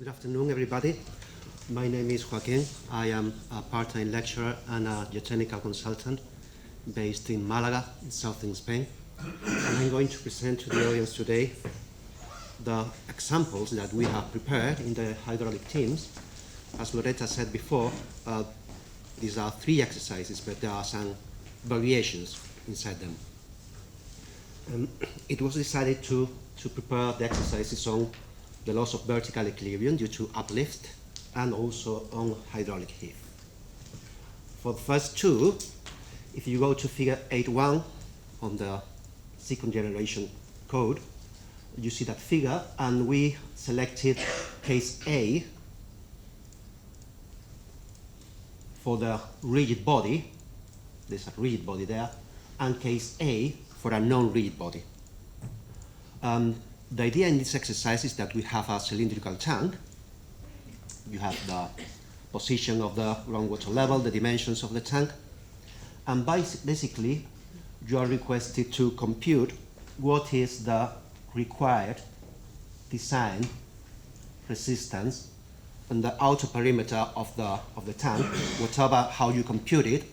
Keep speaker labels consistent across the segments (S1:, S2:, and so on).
S1: Good afternoon, everybody. My name is Joaquin. I am a part-time lecturer and a geotechnical consultant based in Malaga, in southern Spain. And I'm going to present to the audience today the examples that we have prepared in the hydraulic teams. As Loretta said before, these are 3 exercises, but there are some variations inside them. It was decided to prepare the exercises on the loss of vertical equilibrium due to uplift and also on hydraulic heave. For the first 2, if you go to figure 8.1 on the second generation code, you see that figure, and we selected case A for the rigid body. There's a rigid body there, and case A for a non-rigid body. The idea in this exercise is that we have a cylindrical tank. You have the position of the groundwater level, the dimensions of the tank, and basically you are requested to compute what is the required design resistance and the outer perimeter of the tank. Whatever how you compute it,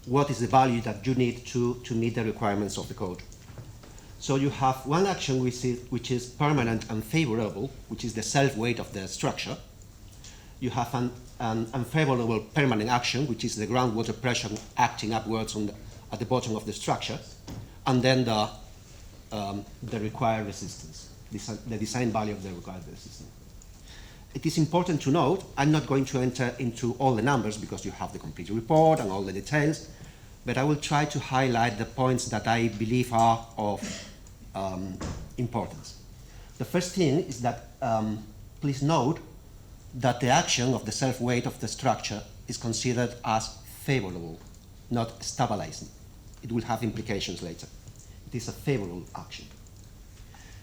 S1: what is the value that you need to meet the requirements of the code. So you have one action which is permanent and favorable, which is the self-weight of the structure. You have an unfavorable permanent action, which is the groundwater pressure acting upwards at the bottom of the structure, and then the required resistance, the design value of the required resistance. It is important to note, I'm not going to enter into all the numbers because you have the complete report and all the details, but I will try to highlight the points that I believe are of importance. The first thing is that please note that the action of the self-weight of the structure is considered as favorable, not stabilizing. It will have implications later. It is a favorable action.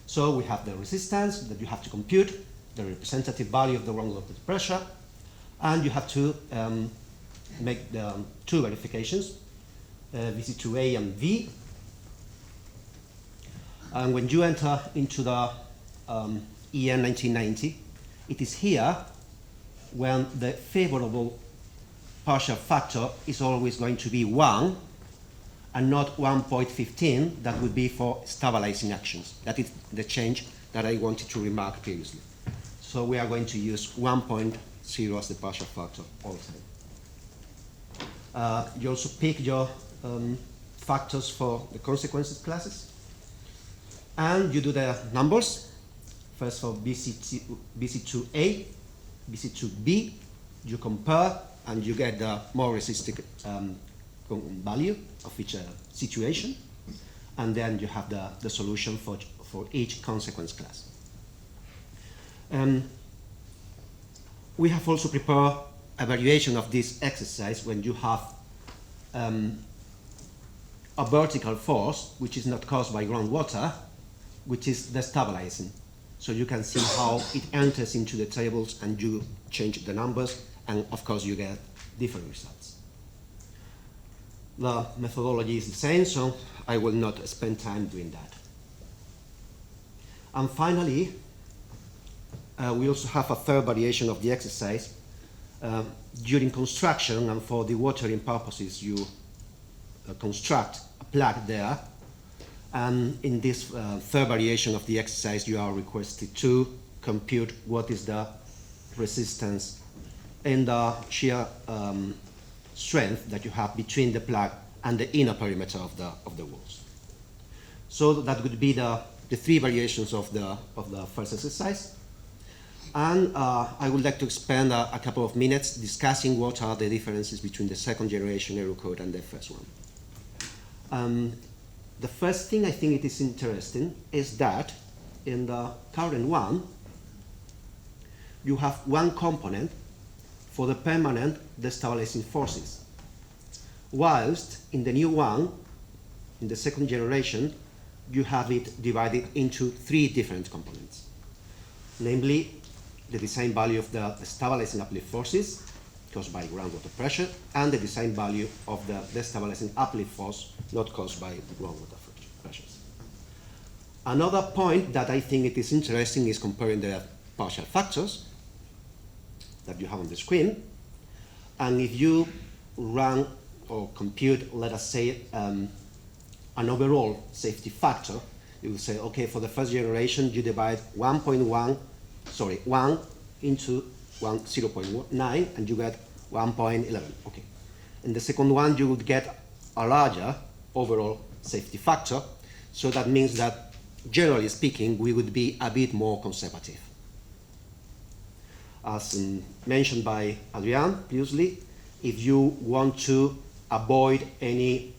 S1: So we have the resistance that you have to compute, the representative value of the groundwater pressure, and you have to make the 2 verifications, VC2A and V. And when you enter into the EN 1990, it is here when the favorable partial factor is always going to be 1 and not 1.15 that would be for stabilizing actions. That is the change that I wanted to remark previously. So we are going to use 1.0 as the partial factor all the time. You also pick your factors for the consequences classes. And you do the numbers. First for BC2A, BC2B, you compare and you get the more resistive value of each situation. And then you have the solution for each consequence class. We have also prepared a variation of this exercise when you have a vertical force which is not caused by groundwater, which is destabilizing. So you can see how it enters into the tables and you change the numbers, and of course you get different results. The methodology is the same, so I will not spend time doing that. And finally, we also have a third variation of the exercise. During construction and for dewatering purposes, you construct a plug there. And in this third variation of the exercise, you are requested to compute what is the resistance and the shear strength that you have between the plug and the inner perimeter of the walls. So that would be the 3 variations of the first exercise. And I would like to spend a couple of minutes discussing what are the differences between the second generation Eurocode and the first one. The first thing I think it is interesting is that in the current one, you have one component for the permanent destabilizing forces, whilst in the new one, in the second generation, you have it divided into 3 different components, namely the design value of the stabilizing uplift forces caused by groundwater pressure, and the design value of the destabilizing uplift force not caused by groundwater pressures. Another point that I think it is interesting is comparing the partial factors. that you have on the screen. And if you run or compute, let us say, an overall safety factor, you will say, okay, for the first generation, you divide 1 into 0.9, and you get 1.11. Okay. In the second one, you would get a larger overall safety factor. So that means that, generally speaking, we would be a bit more conservative. As mentioned by Adrian previously, if you want to avoid any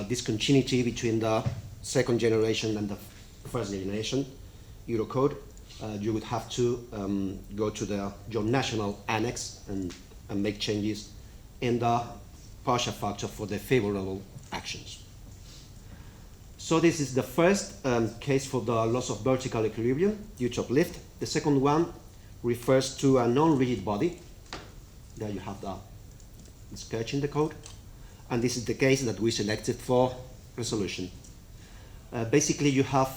S1: discontinuity between the second generation and the first generation Eurocode, you would have to go to your national annex and make changes in the partial factor for the favorable actions. So this is the first case for the loss of vertical equilibrium due to uplift. The second one refers to a non-rigid body. There you have the sketch in the code. And this is the case that we selected for resolution. Basically, you have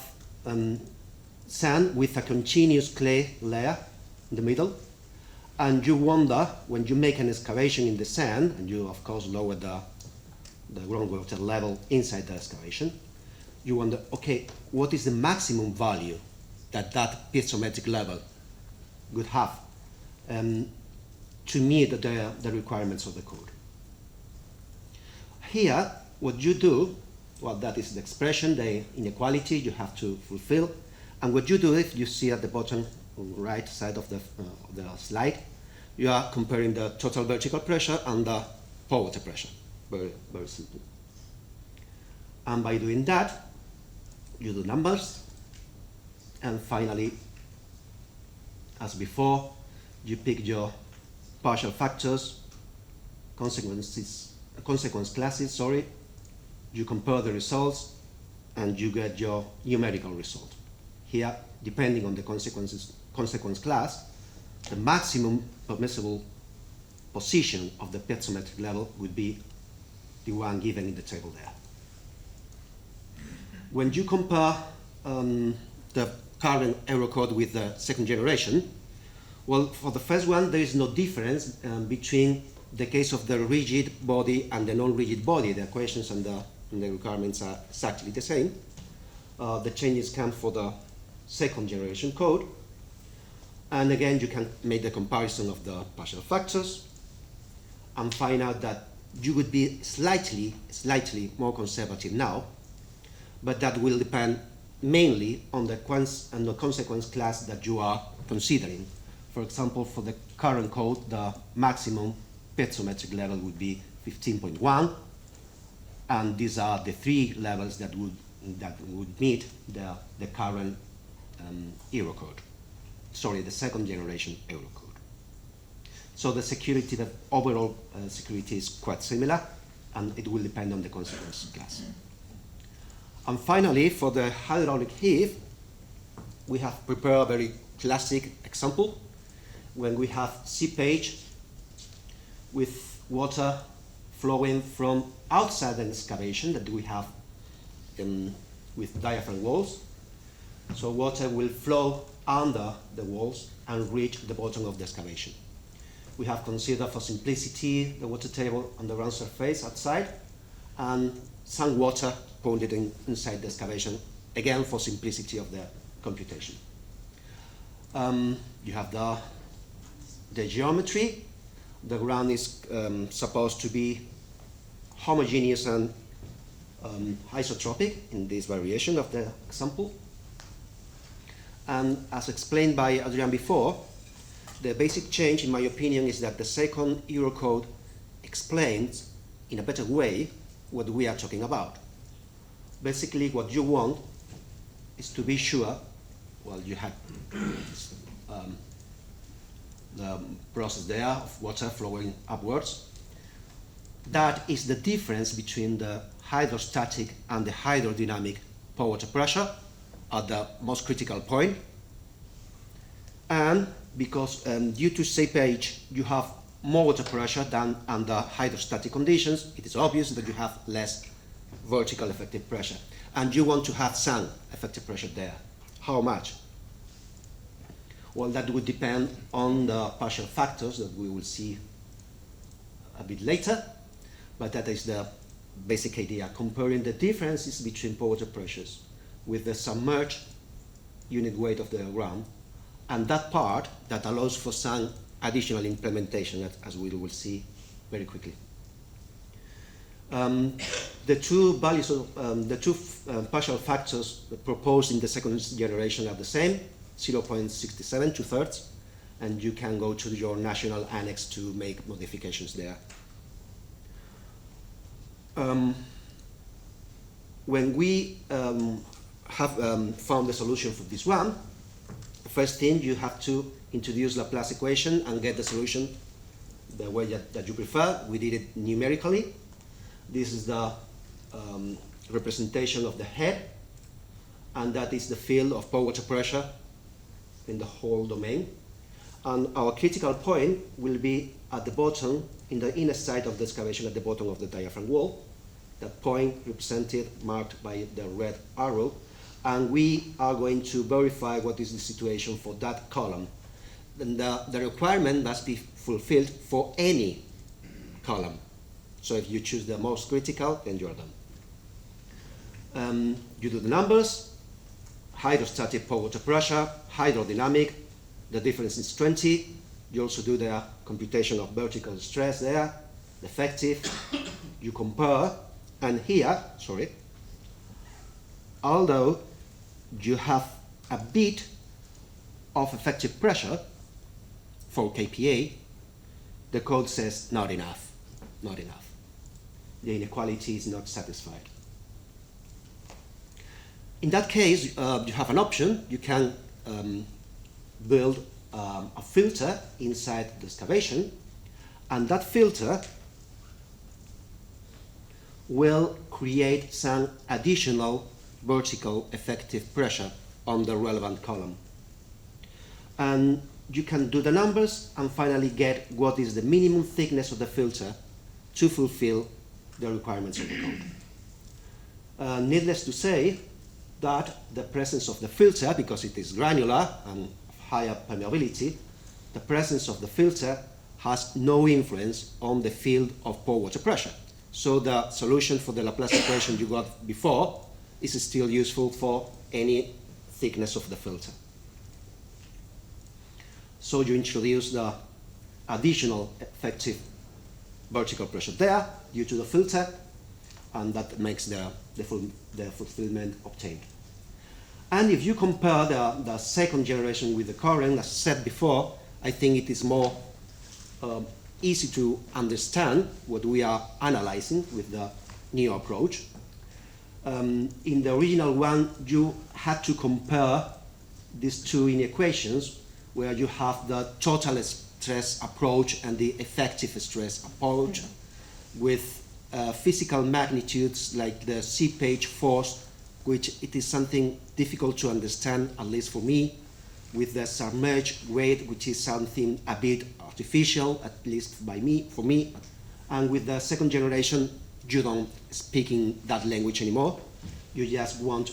S1: sand with a continuous clay layer in the middle. And you wonder, when you make an excavation in the sand, and you, of course, lower the groundwater level inside the excavation, you wonder, okay, what is the maximum value that piezometric level would have to meet the requirements of the code? Here, what you do, well, that is the expression, the inequality you have to fulfill. And what you do, if you see at the bottom right side of the slide, you are comparing the total vertical pressure and the pore water pressure. Very, very simple. And by doing that, you do numbers. And finally, as before, you pick your partial factors, consequence classes, you compare the results, and you get your numerical result. Here, depending on the consequence class, the maximum permissible position of the piezometric level would be the one given in the table there. When you compare the current Eurocode with the second generation, well, for the first one, there is no difference between the case of the rigid body and the non-rigid body. The equations and the requirements are exactly the same. The changes come for the second generation code. And again, you can make the comparison of the partial factors and find out that you would be slightly more conservative now, but that will depend mainly on the consequence class that you are considering. For example, for the current code, the maximum piezometric level would be 15.1, and these are the three levels that would meet the current Eurocode. Sorry, the second generation Eurocode. So the overall security is quite similar, and it will depend on the consequence class. And finally, for the hydraulic heave, we have prepared a very classic example when we have seepage with water flowing from outside an excavation that we have with diaphragm walls. So water will flow under the walls and reach the bottom of the excavation. We have considered, for simplicity, the water table on the ground surface outside and some water pointed inside the excavation, again for simplicity of the computation. You have the geometry. The ground is supposed to be homogeneous and isotropic in this variation of the example. And as explained by Adrian before, the basic change, in my opinion, is that the second Eurocode explains in a better way what we are talking about. Basically, what you want is to be sure, well, you have the process there of water flowing upwards. That is the difference between the hydrostatic and the hydrodynamic pore water pressure at the most critical point. And because due to seepage you have more water pressure than under hydrostatic conditions, it is obvious that you have less vertical effective pressure. And you want to have some effective pressure there. How much? Well, that would depend on the partial factors that we will see a bit later, but that is the basic idea, comparing the differences between pore water pressures with the submerged unit weight of the ground, and that part that allows for some additional implementation, as we will see very quickly. The two values of partial factors proposed in the second generation are the same, 0.67, 2/3, and you can go to your national annex to make modifications there. When we have found the solution for this one, the first thing you have to introduce the Laplace equation and get the solution the way that you prefer. We did it numerically. This is the representation of the head, and that is the field of pore water pressure in the whole domain. And our critical point will be at the bottom, in the inner side of the excavation at the bottom of the diaphragm wall. That point represented, marked by the red arrow, and we are going to verify what is the situation for that column. And the requirement must be fulfilled for any column. So if you choose the most critical, then you're done. You do the numbers, hydrostatic pore water pressure, hydrodynamic, the difference is 20. You also do the computation of vertical stress there, effective. You compare, and here, although you have a bit of effective pressure for kPa, the code says not enough, not enough. The inequality is not satisfied. In that case, you have an option. You can build a filter inside the excavation, and that filter will create some additional vertical effective pressure on the relevant column. And you can do the numbers and finally get what is the minimum thickness of the filter to fulfill the requirements of the code. Needless to say that the presence of the filter, because it is granular and of higher permeability, the presence of the filter has no influence on the field of pore water pressure. So the solution for the Laplace equation you got before is still useful for any thickness of the filter. So you introduce the additional effective vertical pressure there due to the filter, and that makes the fulfillment obtained. And if you compare the second generation with the current, as said before, I think it is more easy to understand what we are analyzing with the new approach. In the original one, you had to compare these two inequations where you have the total stress approach and the effective stress approach with physical magnitudes like the seepage force, which it is something difficult to understand, at least for me, with the submerged weight, which is something a bit artificial, at least for me, and with the second generation, you don't speak in that language anymore. You just want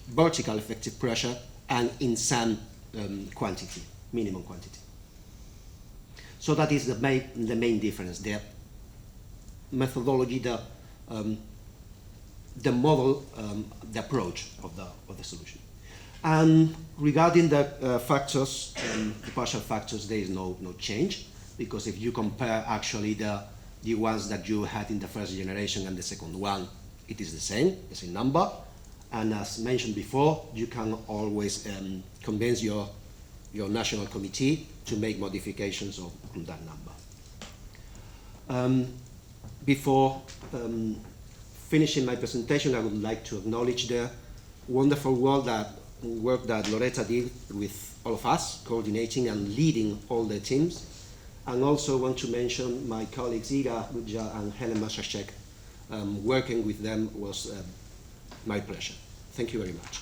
S1: vertical effective pressure and in some quantity, minimum quantity. So that is the main difference. The methodology, the model, the approach of the solution. And regarding the factors, the partial factors, there is no change, because if you compare actually the ones that you had in the first generation and the second one, it is the same number. And as mentioned before, you can always convince your national committee to make modifications on that number. Before finishing my presentation, I would like to acknowledge the wonderful work that Loretta did with all of us, coordinating and leading all the teams. And also want to mention my colleagues Iga Budja and Helen Masashek. Working with them was my pleasure. Thank you very much.